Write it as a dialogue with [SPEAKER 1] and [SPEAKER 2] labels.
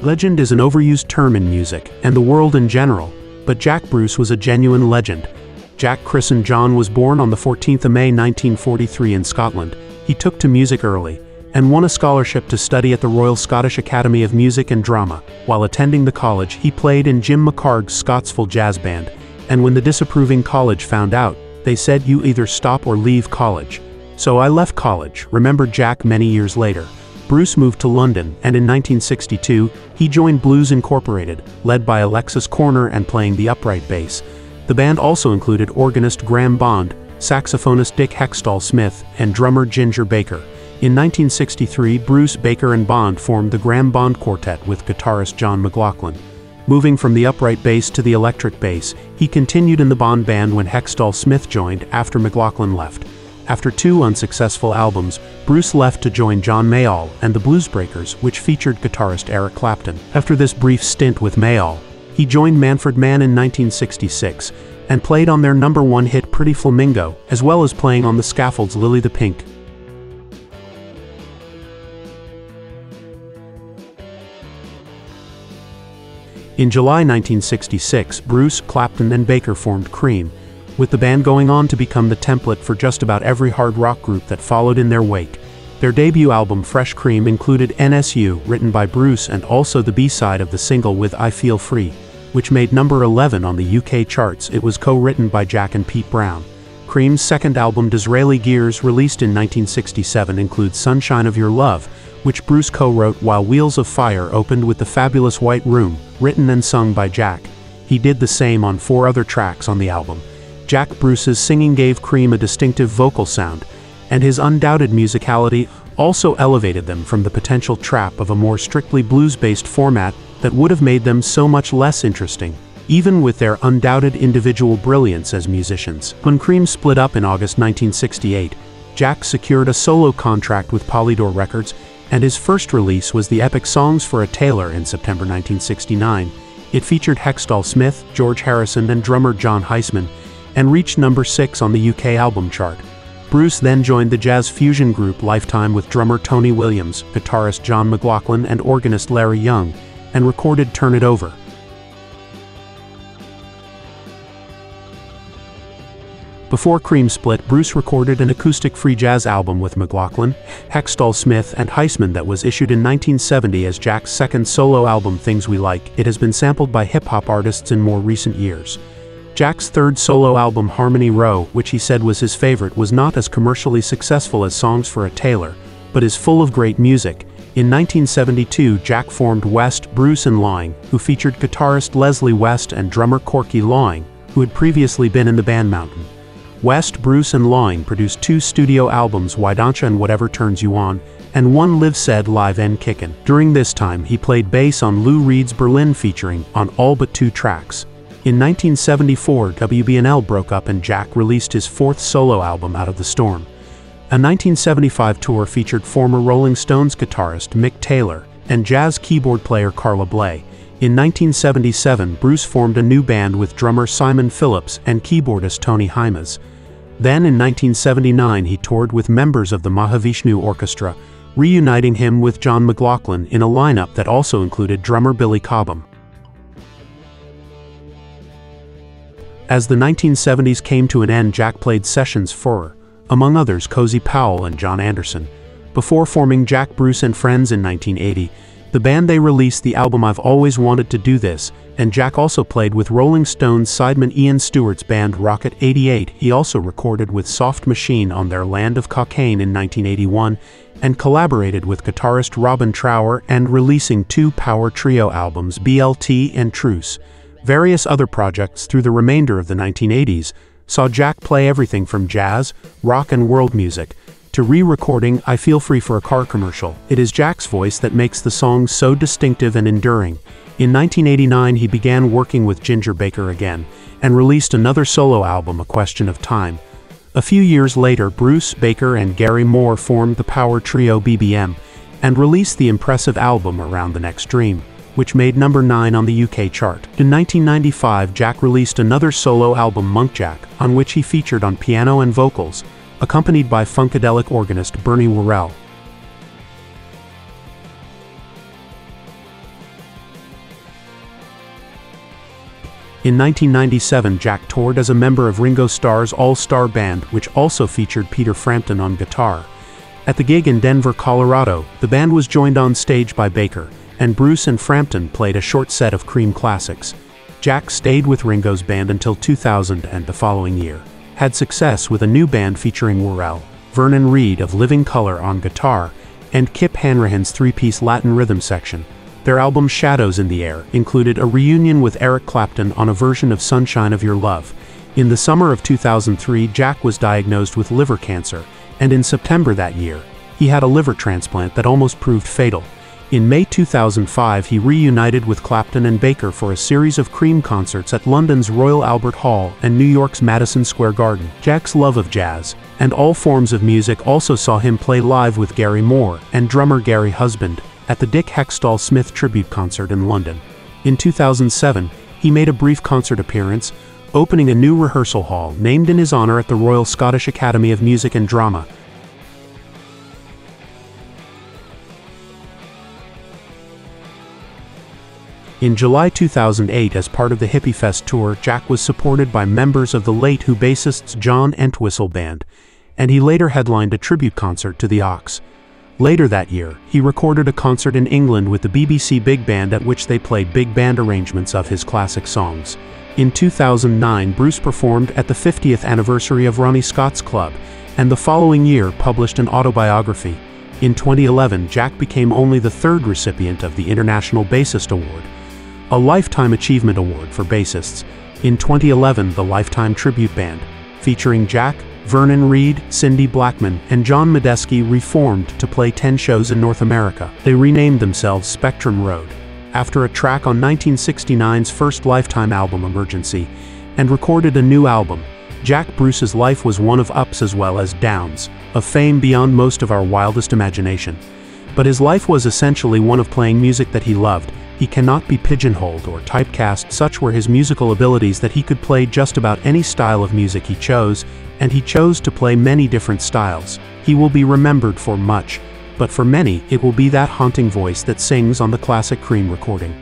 [SPEAKER 1] Legend is an overused term in music, and the world in general, but Jack Bruce was a genuine legend. Jack christened John was born on the 14th of May 1943 in Scotland. He took to music early, and won a scholarship to study at the Royal Scottish Academy of Music and Drama. While attending the college, he played in Jim McHarg's Scotsville jazz band, and when the disapproving college found out, they said, "You either stop or leave college." "So I left college," remembered Jack many years later. Bruce moved to London, and in 1962, he joined Blues Incorporated, led by Alexis Korner and playing the upright bass. The band also included organist Graham Bond, saxophonist Dick Heckstall Smith, and drummer Ginger Baker. In 1963, Bruce, Baker and Bond formed the Graham Bond Quartet with guitarist John McLaughlin. Moving from the upright bass to the electric bass, he continued in the Bond band when Heckstall Smith joined after McLaughlin left. After 2 unsuccessful albums, Bruce left to join John Mayall and the Bluesbreakers, which featured guitarist Eric Clapton. After this brief stint with Mayall, he joined Manfred Mann in 1966 and played on their #1 hit Pretty Flamingo, as well as playing on the Scaffold's Lily the Pink. In July 1966, Bruce, Clapton and Baker formed Cream, with the band going on to become the template for just about every hard rock group that followed in their wake. Their debut album Fresh Cream included NSU, written by Bruce, and also the B-side of the single with I Feel Free, which made number 11 on the UK charts. It was co-written by Jack and Pete Brown. Cream's second album Disraeli Gears, released in 1967, includes Sunshine of Your Love, which Bruce co-wrote, while Wheels of Fire opened with The Fabulous White Room, written and sung by Jack. He did the same on 4 other tracks on the album. Jack Bruce's singing gave Cream a distinctive vocal sound, and his undoubted musicality also elevated them from the potential trap of a more strictly blues-based format that would have made them so much less interesting, even with their undoubted individual brilliance as musicians. When Cream split up in August 1968, Jack secured a solo contract with Polydor Records, and his first release was the epic Songs for a Tailor in September 1969. It featured Heckstall Smith, George Harrison and drummer Jon Hiseman, and reached number 6 on the UK album chart. Bruce then joined the jazz fusion group Lifetime with drummer Tony Williams, guitarist John McLaughlin and organist Larry Young, and recorded Turn It Over. Before Cream split, Bruce recorded an acoustic free jazz album with McLaughlin, Heckstall Smith and Hiseman that was issued in 1970 as Jack's second solo album Things We Like. It has been sampled by hip-hop artists in more recent years. Jack's third solo album Harmony Row, which he said was his favorite, was not as commercially successful as Songs for a Tailor, but is full of great music. In 1972, Jack formed West, Bruce and Lawing, who featured guitarist Leslie West and drummer Corky Lawing, who had previously been in the band Mountain. West, Bruce and Lawing produced 2 studio albums, Why Don'tcha and Whatever Turns You On, and 1 Live Said Live and Kickin'. During this time, he played bass on Lou Reed's Berlin featuring on all but 2 tracks. In 1974, WB&L broke up and Jack released his 4th solo album, Out of the Storm. A 1975 tour featured former Rolling Stones guitarist Mick Taylor and jazz keyboard player Carla Bley. In 1977, Bruce formed a new band with drummer Simon Phillips and keyboardist Tony Hymas. Then in 1979, he toured with members of the Mahavishnu Orchestra, reuniting him with John McLaughlin in a lineup that also included drummer Billy Cobham. As the 1970s came to an end, Jack played sessions for, among others, Cozy Powell and John Anderson. Before forming Jack Bruce and Friends in 1980, the band they released the album I've Always Wanted to Do This, and Jack also played with Rolling Stones sideman Ian Stewart's band Rocket 88. He also recorded with Soft Machine on their Land of Cocaine in 1981, and collaborated with guitarist Robin Trower and releasing 2 power trio albums, BLT and Truce. Various other projects through the remainder of the 1980s saw Jack play everything from jazz, rock and world music, to re-recording I Feel Free for a car commercial. It is Jack's voice that makes the song so distinctive and enduring. In 1989, he began working with Ginger Baker again, and released another solo album, A Question of Time. A few years later, Bruce, Baker and Gary Moore formed the power trio BBM, and released the impressive album Around the Next Dream, which made number 9 on the UK chart. In 1995, Jack released another solo album, Monkjack, on which he featured on piano and vocals, accompanied by funkadelic organist Bernie Worrell. In 1997, Jack toured as a member of Ringo Starr's All-Star Band, which also featured Peter Frampton on guitar. At the gig in Denver, Colorado, the band was joined on stage by Baker, and Bruce and Frampton played a short set of Cream classics. Jack stayed with Ringo's band until 2000 and the following year had success with a new band featuring Worrell, Vernon Reid of Living Colour on guitar, and Kip Hanrahan's three-piece Latin rhythm section. Their album Shadows in the Air included a reunion with Eric Clapton on a version of Sunshine of Your Love. In the summer of 2003, Jack was diagnosed with liver cancer, and in September that year, he had a liver transplant that almost proved fatal. In May 2005, he reunited with Clapton and Baker for a series of Cream concerts at London's Royal Albert Hall and New York's Madison Square Garden. Jack's love of jazz and all forms of music also saw him play live with Gary Moore and drummer Gary Husband at the Dick Heckstall Smith tribute concert in London. In 2007, he made a brief concert appearance, opening a new rehearsal hall named in his honor at the Royal Scottish Academy of Music and Drama. In July 2008, as part of the Hippie Fest tour, Jack was supported by members of the late Who bassists John Entwistle Band, and he later headlined a tribute concert to the Ox. Later that year, he recorded a concert in England with the BBC Big Band at which they played big band arrangements of his classic songs. In 2009, Bruce performed at the 50th anniversary of Ronnie Scott's Club, and the following year published an autobiography. In 2011, Jack became only the third recipient of the International Bassist Award, a Lifetime Achievement Award for bassists. In 2011, the Lifetime Tribute Band, featuring Jack, Vernon Reid, Cindy Blackman, and John Medeski, reformed to play 10 shows in North America. They renamed themselves Spectrum Road, after a track on 1969's first Lifetime album Emergency, and recorded a new album. Jack Bruce's life was one of ups as well as downs, of fame beyond most of our wildest imagination. But his life was essentially one of playing music that he loved. He cannot be pigeonholed or typecast. Such were his musical abilities that he could play just about any style of music he chose, and he chose to play many different styles. He will be remembered for much, but for many, it will be that haunting voice that sings on the classic Cream recording.